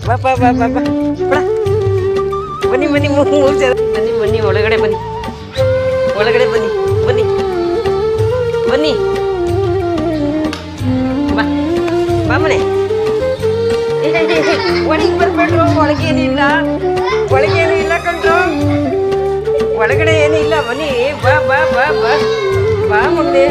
ಬಾ ಬಾ ಬಾ ಬಾ ಬಾ ಬಾ. ಬನ್ನಿ ಬನ್ನಿ ಮೂರು ಜನ ಬನ್ನಿ ಬನ್ನಿ ಒಳಗಡೆ ಬನ್ನಿ ಒಳಗಡೆ ಬನ್ನಿ ಬನ್ನಿ ಬನ್ನಿ ಬಾ ಬಾ ಮನೆ ಒಳಗೆ ಬರ್ಬೇಡ್ರು ಒಳಗೇನಿಲ್ಲ ಒಳಗೇನು ಇಲ್ಲ ಕಣ್ರು ಒಳಗಡೆ ಏನೂ ಇಲ್ಲ ಬನ್ನಿ ಬಾ ಬಾ ಬಾ ಬಾ ಬಾ ಮುಂದೆ